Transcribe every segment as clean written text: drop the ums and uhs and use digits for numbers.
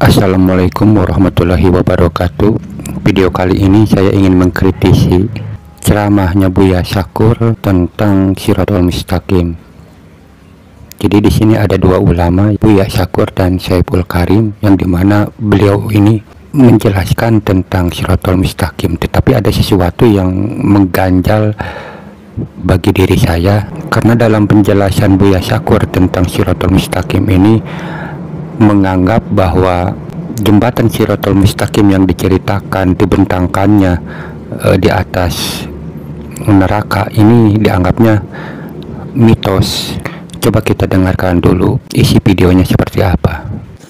Assalamualaikum warahmatullahi wabarakatuh. Video kali ini saya ingin mengkritisi ceramahnya Buya Syakur tentang Shirathul Mustaqim. Jadi di sini ada dua ulama, Buya Syakur dan Syaiful Karim, yang dimana beliau ini menjelaskan tentang Shirathul Mustaqim. Tetapi ada sesuatu yang mengganjal bagi diri saya, karena dalam penjelasan Buya Syakur tentang Shirathul Mustaqim ini menganggap bahwa jembatan Shirathul Mustaqim yang diceritakan dibentangkannya di atas neraka ini dianggapnya mitos. Coba kita dengarkan dulu isi videonya seperti apa.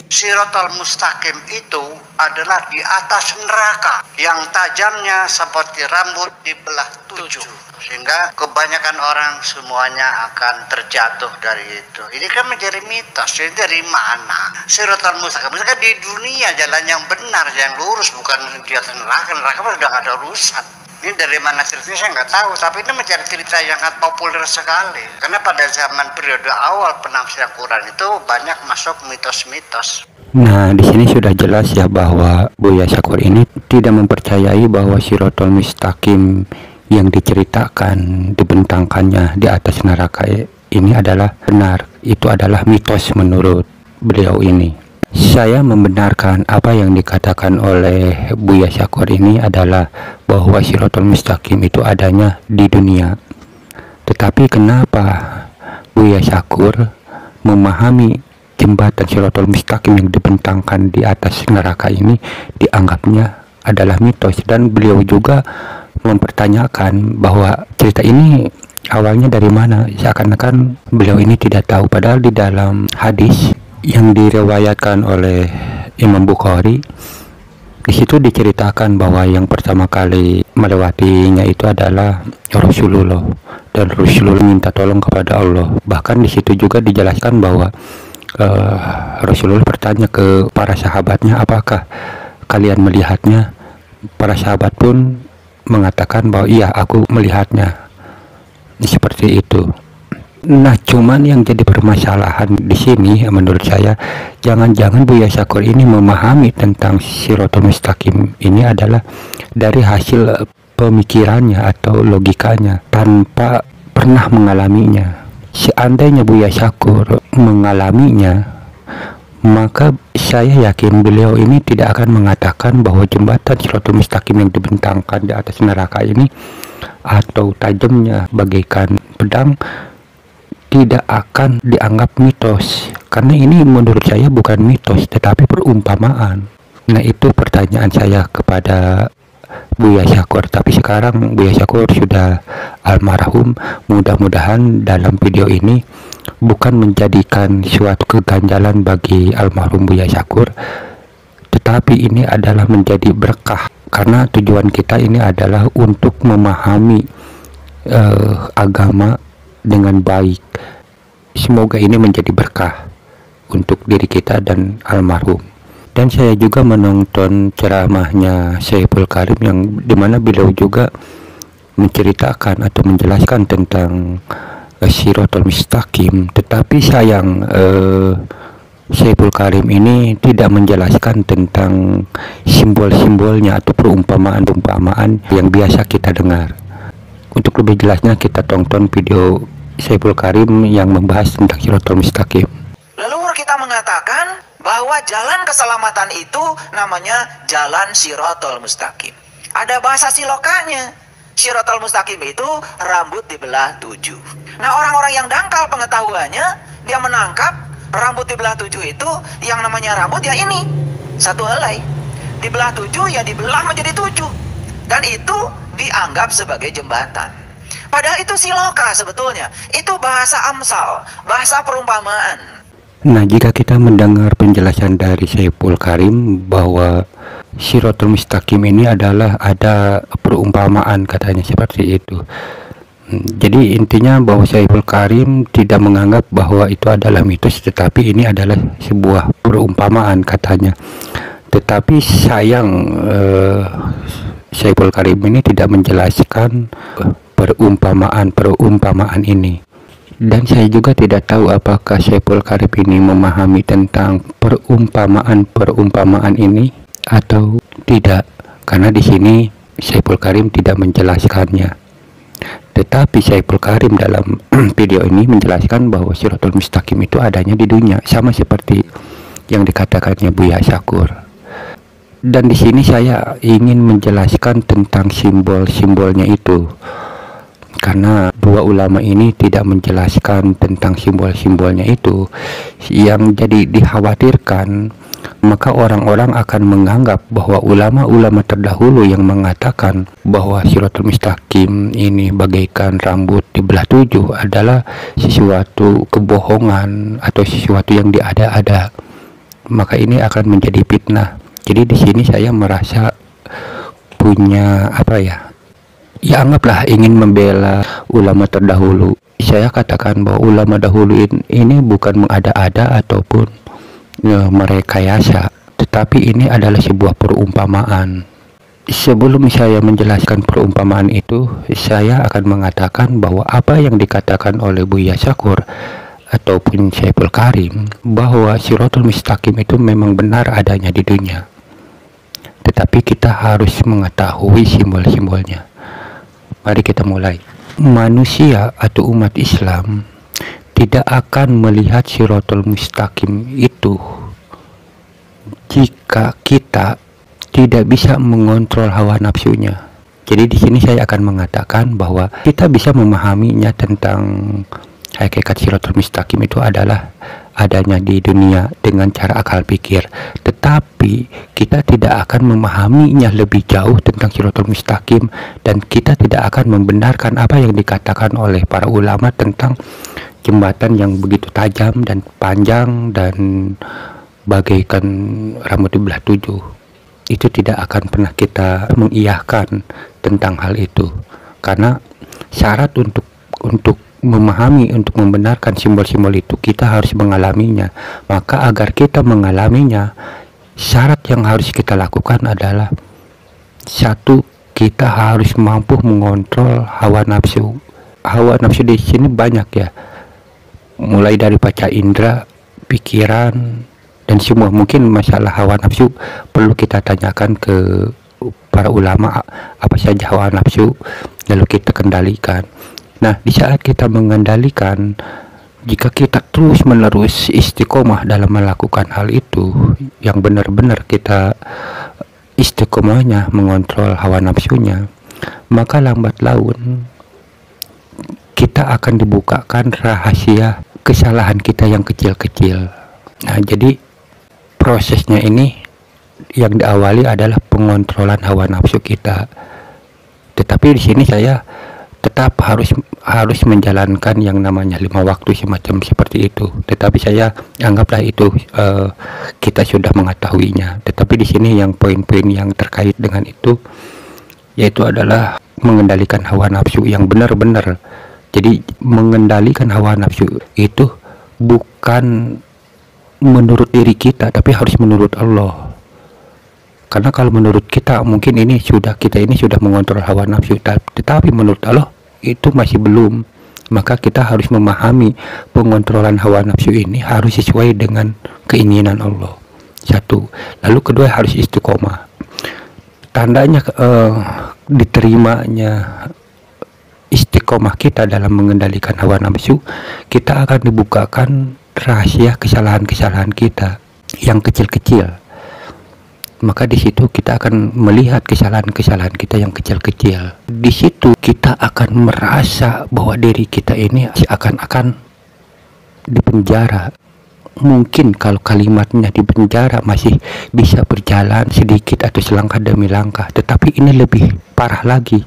Shirathul Mustaqim itu adalah di atas neraka yang tajamnya seperti rambut dibelah 7, sehingga kebanyakan orang semuanya akan terjatuh dari itu. Ini kan menjadi mitos. Jadi dari mana Shirathul Mustaqim? Misalkan di dunia jalan yang benar, yang lurus, bukan di atas neraka. Neraka sudah nggak ada urusan. Ini dari mana ceritanya saya nggak tahu, tapi ini menjadi cerita yang sangat populer sekali. Karena pada zaman periode awal penafsiran Quran itu banyak masuk mitos-mitos. Nah, di sini sudah jelas ya bahwa Buya Syakur ini tidak mempercayai bahwa Shirathul Mustaqim yang diceritakan dibentangkannya di atas neraka ini adalah benar. Itu adalah mitos menurut beliau ini. Saya membenarkan apa yang dikatakan oleh Buya Syakur ini adalah bahwa Shirathul Mustaqim itu adanya di dunia. Tetapi kenapa Buya Syakur memahami jembatan Shirathul Mustaqim yang dibentangkan di atas neraka ini dianggapnya adalah mitos, dan beliau juga mempertanyakan bahwa cerita ini awalnya dari mana. Seakan-akan beliau ini tidak tahu, padahal di dalam hadis yang diriwayatkan oleh Imam Bukhari, di situ diceritakan bahwa yang pertama kali melewatinya itu adalah Rasulullah, dan Rasulullah minta tolong kepada Allah. Bahkan di situ juga dijelaskan bahwa Rasulullah bertanya ke para sahabatnya, apakah kalian melihatnya? Para sahabat pun mengatakan bahwa iya, aku melihatnya. Seperti itu. Nah, cuman yang jadi permasalahan di sini menurut saya, jangan-jangan Buya Syakur ini memahami tentang Shirathul Mustaqim ini adalah dari hasil pemikirannya atau logikanya tanpa pernah mengalaminya. Seandainya Buya Syakur mengalaminya, maka saya yakin beliau ini tidak akan mengatakan bahwa jembatan Shirathul Mustaqim yang dibentangkan di atas neraka ini atau tajamnya bagaikan pedang tidak akan dianggap mitos, karena ini menurut saya bukan mitos tetapi perumpamaan. Nah, itu pertanyaan saya kepada Buya Syakur. Tapi sekarang Buya Syakur sudah almarhum. Mudah-mudahan dalam video ini bukan menjadikan suatu keganjalan bagi almarhum Buya Syakur, tetapi ini adalah menjadi berkah, karena tujuan kita ini adalah untuk memahami agama dengan baik. Semoga ini menjadi berkah untuk diri kita dan almarhum. Dan saya juga menonton ceramahnya Syaiful Karim yang dimana beliau juga menceritakan atau menjelaskan tentang Shirathul Mustaqim. Tetapi sayang Syaiful Karim ini tidak menjelaskan tentang simbol-simbolnya atau perumpamaan-perumpamaan yang biasa kita dengar. Untuk lebih jelasnya kita tonton video Syaiful Karim yang membahas tentang Shirathul Mustaqim. Leluhur kita mengatakan bahwa jalan keselamatan itu namanya jalan Shirathul Mustaqim. Ada bahasa silokanya. Shirathul Mustaqim itu rambut dibelah 7. Nah, orang-orang yang dangkal pengetahuannya, dia menangkap rambut dibelah 7 itu yang namanya rambut ya ini, satu helai. Dibelah 7 ya dibelah menjadi 7. Dan itu dianggap sebagai jembatan. Padahal itu siloka sebetulnya. Itu bahasa amsal, bahasa perumpamaan. Nah, jika kita mendengar penjelasan dari Syaiful Karim bahwa Shirathul Mustaqim ini adalah ada perumpamaan, katanya seperti itu. Jadi intinya bahwa Syaiful Karim tidak menganggap bahwa itu adalah mitos, tetapi ini adalah sebuah perumpamaan, katanya. Tetapi sayang Syaiful Karim ini tidak menjelaskan perumpamaan ini. Dan saya juga tidak tahu apakah Syaiful Karim ini memahami tentang perumpamaan ini atau tidak, karena di sini Syaiful Karim tidak menjelaskannya. Tetapi Syaiful Karim dalam video ini menjelaskan bahwa Shirathul Mustaqim itu adanya di dunia, sama seperti yang dikatakannya Buya Syakur. Dan di sini saya ingin menjelaskan tentang simbol-simbolnya itu, karena dua ulama ini tidak menjelaskan tentang simbol-simbolnya itu, yang jadi dikhawatirkan maka orang-orang akan menganggap bahwa ulama-ulama terdahulu yang mengatakan bahwa Shirathul Mustaqim ini bagaikan rambut dibelah 7 adalah sesuatu kebohongan atau sesuatu yang diada-ada, maka ini akan menjadi fitnah. Jadi di sini saya merasa punya ya anggaplah ingin membela ulama terdahulu. Saya katakan bahwa ulama dahulu ini bukan mengada-ada ataupun merekayasa, tetapi ini adalah sebuah perumpamaan. Sebelum saya menjelaskan perumpamaan itu, saya akan mengatakan bahwa apa yang dikatakan oleh Buya Syakur ataupun Syaiful Karim bahwa Shirathul Mustaqim itu memang benar adanya di dunia, tetapi kita harus mengetahui simbol-simbolnya. Mari kita mulai. Manusia atau umat Islam tidak akan melihat Shirathul Mustaqim itu jika kita tidak bisa mengontrol hawa nafsunya. Jadi di sini saya akan mengatakan bahwa kita bisa memahaminya tentang hakikat Shirathul Mustaqim itu adalah adanya di dunia dengan cara akal pikir, tetapi kita tidak akan memahaminya lebih jauh tentang Shirathul Mustaqim, dan kita tidak akan membenarkan apa yang dikatakan oleh para ulama tentang jembatan yang begitu tajam dan panjang dan bagaikan rambut dibelah 7. Itu tidak akan pernah kita mengiyahkan tentang hal itu, karena syarat untuk memahami, untuk membenarkan simbol-simbol itu, kita harus mengalaminya. Maka agar kita mengalaminya, syarat yang harus kita lakukan adalah satu, kita harus mampu mengontrol hawa nafsu. Hawa nafsu di sini banyak ya, mulai dari panca indera, pikiran, dan semua. Mungkin masalah hawa nafsu perlu kita tanyakan ke para ulama, apa saja hawa nafsu, lalu kita kendalikan. Nah, di saat kita mengendalikan, jika kita terus-menerus istiqomah dalam melakukan hal itu, yang benar-benar kita istiqomahnya mengontrol hawa nafsunya, maka lambat laun kita akan dibukakan rahasia kesalahan kita yang kecil-kecil. Nah, jadi prosesnya ini yang diawali adalah pengontrolan hawa nafsu kita. Tetapi di sini saya tetap harus menjalankan yang namanya 5 waktu semacam seperti itu. Tetapi saya anggaplah itu kita sudah mengetahuinya. Tetapi di sini yang poin-poin yang terkait dengan itu, yaitu adalah mengendalikan hawa nafsu yang benar-benar. Jadi mengendalikan hawa nafsu itu bukan menurut diri kita, tapi harus menurut Allah. Karena kalau menurut kita mungkin kita ini sudah mengontrol hawa nafsu, tetapi menurut Allah itu masih belum. Maka kita harus memahami pengontrolan hawa nafsu ini harus sesuai dengan keinginan Allah. Satu. Lalu kedua, harus istiqomah. Tandanya diterimanya istiqomah kita dalam mengendalikan hawa nafsu, kita akan dibukakan rahasia kesalahan-kesalahan kita yang kecil-kecil. Maka di situ kita akan melihat kesalahan-kesalahan kita yang kecil-kecil. Di situ kita akan merasa bahwa diri kita ini akan dipenjara. Mungkin kalau kalimatnya dipenjara masih bisa berjalan sedikit atau selangkah demi langkah, tetapi ini lebih parah lagi.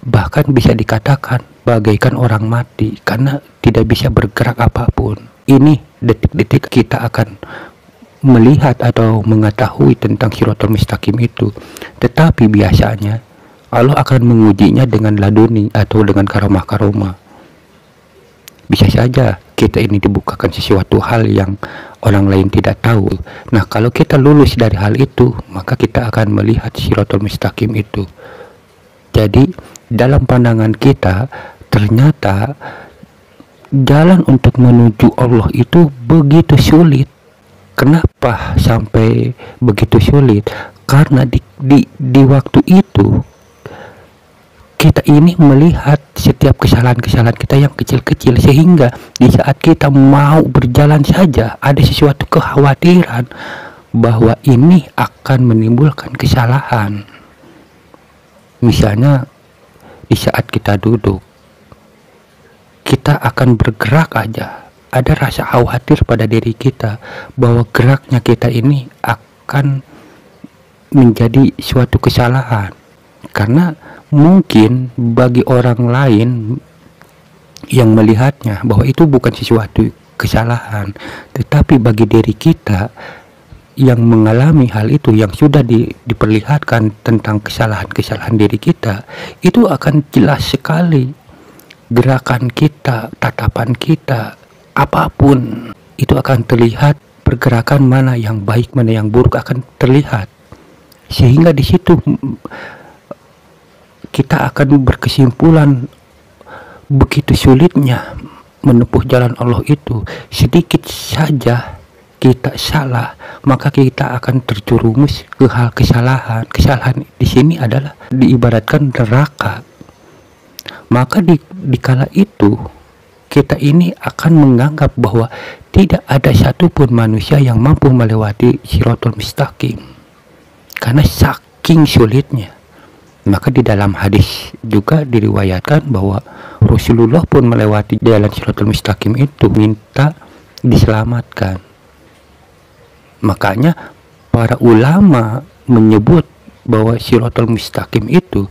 Bahkan bisa dikatakan bagaikan orang mati karena tidak bisa bergerak apapun. Ini detik-detik kita akan melihat atau mengetahui tentang Shirathul Mustaqim itu. Tetapi biasanya Allah akan mengujinya dengan laduni atau dengan karomah-karomah. Bisa saja kita ini dibukakan sesuatu hal yang orang lain tidak tahu. Nah, kalau kita lulus dari hal itu, maka kita akan melihat Shirathul Mustaqim itu. Jadi dalam pandangan kita, ternyata jalan untuk menuju Allah itu begitu sulit. Kenapa sampai begitu sulit? Karena di waktu itu kita ini melihat setiap kesalahan-kesalahan kita yang kecil-kecil, sehingga di saat kita mau berjalan saja ada sesuatu kekhawatiran bahwa ini akan menimbulkan kesalahan. Misalnya di saat kita duduk, kita akan bergerak aja, ada rasa khawatir pada diri kita bahwa geraknya kita ini akan menjadi suatu kesalahan. Karena mungkin bagi orang lain yang melihatnya bahwa itu bukan sesuatu kesalahan, tetapi bagi diri kita yang mengalami hal itu, yang sudah diperlihatkan tentang kesalahan-kesalahan diri kita, itu akan jelas sekali. Gerakan kita, tatapan kita, apapun itu akan terlihat, pergerakan mana yang baik mana yang buruk akan terlihat, sehingga di situ kita akan berkesimpulan begitu sulitnya menempuh jalan Allah itu. Sedikit saja kita salah, maka kita akan terjerumus ke hal kesalahan. Kesalahan di sini adalah diibaratkan neraka. Maka di kala itu kita ini akan menganggap bahwa tidak ada satupun manusia yang mampu melewati Shirathul Mustaqim karena saking sulitnya. Maka di dalam hadis juga diriwayatkan bahwa Rasulullah pun melewati jalan Shirathul Mustaqim itu minta diselamatkan. Makanya para ulama menyebut bahwa Shirathul Mustaqim itu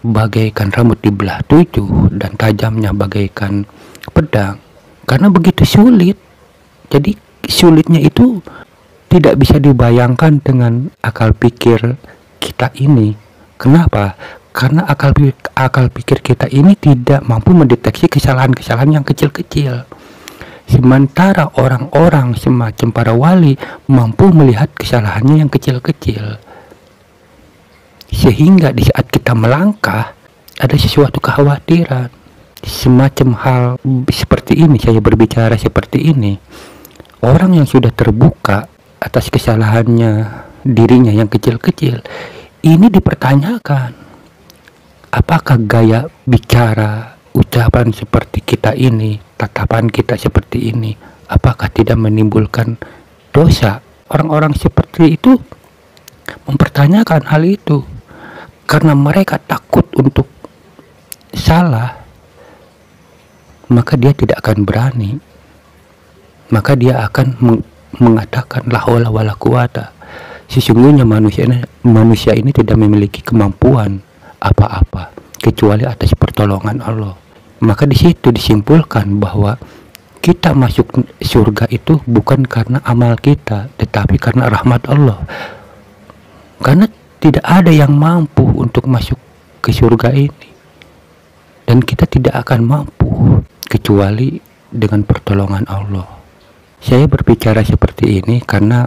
bagaikan rambut di belah 7 dan tajamnya bagaikan pedang, karena begitu sulit. Jadi sulitnya itu tidak bisa dibayangkan dengan akal pikir kita ini. Kenapa? Karena akal pikir kita ini tidak mampu mendeteksi kesalahan-kesalahan yang kecil-kecil. Sementara orang-orang semacam para wali mampu melihat kesalahannya yang kecil-kecil. Sehingga di saat kita melangkah ada sesuatu kekhawatiran. Semacam hal seperti ini, saya berbicara seperti ini, orang yang sudah terbuka atas kesalahannya dirinya yang kecil-kecil ini dipertanyakan, apakah gaya bicara, ucapan seperti kita ini, tatapan kita seperti ini, apakah tidak menimbulkan dosa? Orang-orang seperti itu mempertanyakan hal itu karena mereka takut untuk salah. Maka dia tidak akan berani, maka dia akan mengatakan la haula wala quwata. Sesungguhnya manusia ini tidak memiliki kemampuan apa-apa kecuali atas pertolongan Allah. Maka di situ disimpulkan bahwa kita masuk surga itu bukan karena amal kita, tetapi karena rahmat Allah. Karena tidak ada yang mampu untuk masuk ke surga ini, dan kita tidak akan mampu kecuali dengan pertolongan Allah. Saya berbicara seperti ini karena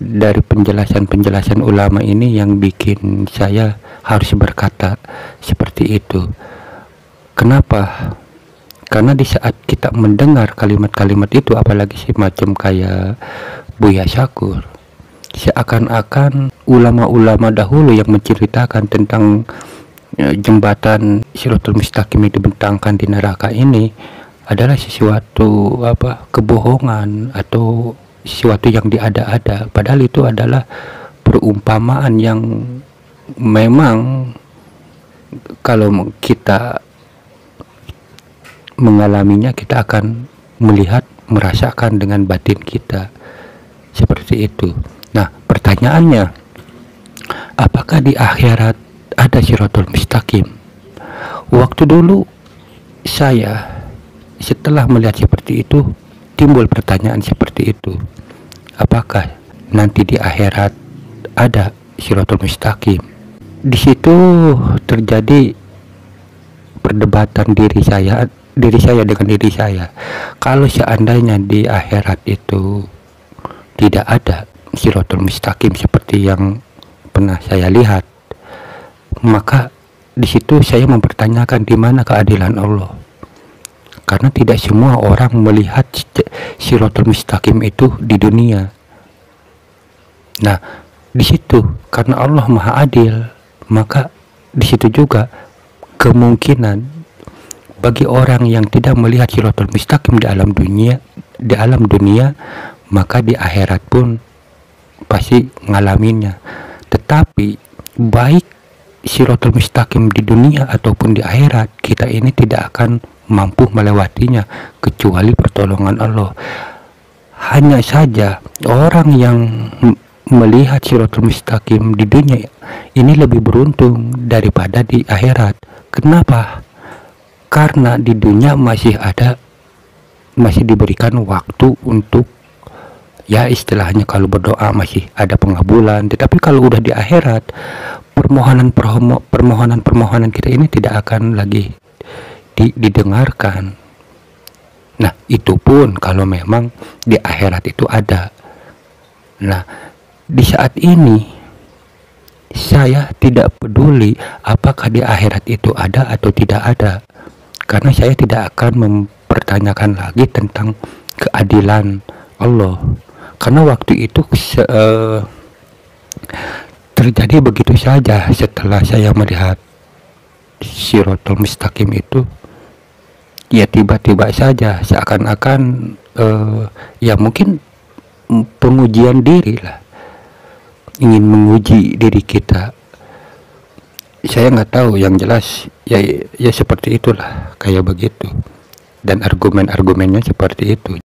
dari penjelasan-penjelasan ulama ini yang bikin saya harus berkata seperti itu. Kenapa? Karena di saat kita mendengar kalimat-kalimat itu, apalagi semacam kayak Buya Syakur, seakan-akan ulama-ulama dahulu yang menceritakan tentang jembatan Shirathul Mustaqim dibentangkan di neraka ini adalah sesuatu kebohongan atau sesuatu yang diada-ada, padahal itu adalah perumpamaan yang memang kalau kita mengalaminya kita akan melihat, merasakan dengan batin kita seperti itu. Nah, pertanyaannya, apakah di akhirat ada Shirathul Mustaqim? Waktu dulu saya setelah melihat seperti itu timbul pertanyaan seperti itu, apakah nanti di akhirat ada Shirathul Mustaqim? Di situ terjadi perdebatan diri saya dengan diri saya. Kalau seandainya di akhirat itu tidak ada Shirathul Mustaqim seperti yang pernah saya lihat, maka di situ saya mempertanyakan di mana keadilan Allah. karena tidak semua orang melihat Shiratal Mustaqim itu di dunia. Nah, di situ karena Allah Maha Adil, maka di situ juga kemungkinan bagi orang yang tidak melihat Shiratal Mustaqim di alam dunia, maka di akhirat pun pasti ngalaminnya. Tetapi baik Shiratal Mustaqim di dunia ataupun di akhirat, kita ini tidak akan mampu melewatinya kecuali pertolongan Allah. Hanya saja orang yang melihat Shiratal Mustaqim di dunia ini lebih beruntung daripada di akhirat. Kenapa? Karena di dunia masih diberikan waktu untuk, ya istilahnya kalau berdoa masih ada pengabulan. Tetapi kalau udah di akhirat, permohonan kita ini tidak akan lagi didengarkan. Nah, itu pun kalau memang di akhirat itu ada. Nah, di saat ini saya tidak peduli apakah di akhirat itu ada atau tidak ada, karena saya tidak akan mempertanyakan lagi tentang keadilan Allah, karena waktu itu terjadi begitu saja. Setelah saya melihat Shiratal Mustaqim itu, ya tiba-tiba saja seakan-akan ya mungkin pengujian diri lah, ingin menguji diri kita. Saya nggak tahu, yang jelas ya seperti itulah, kayak begitu, dan argumen-argumennya seperti itu.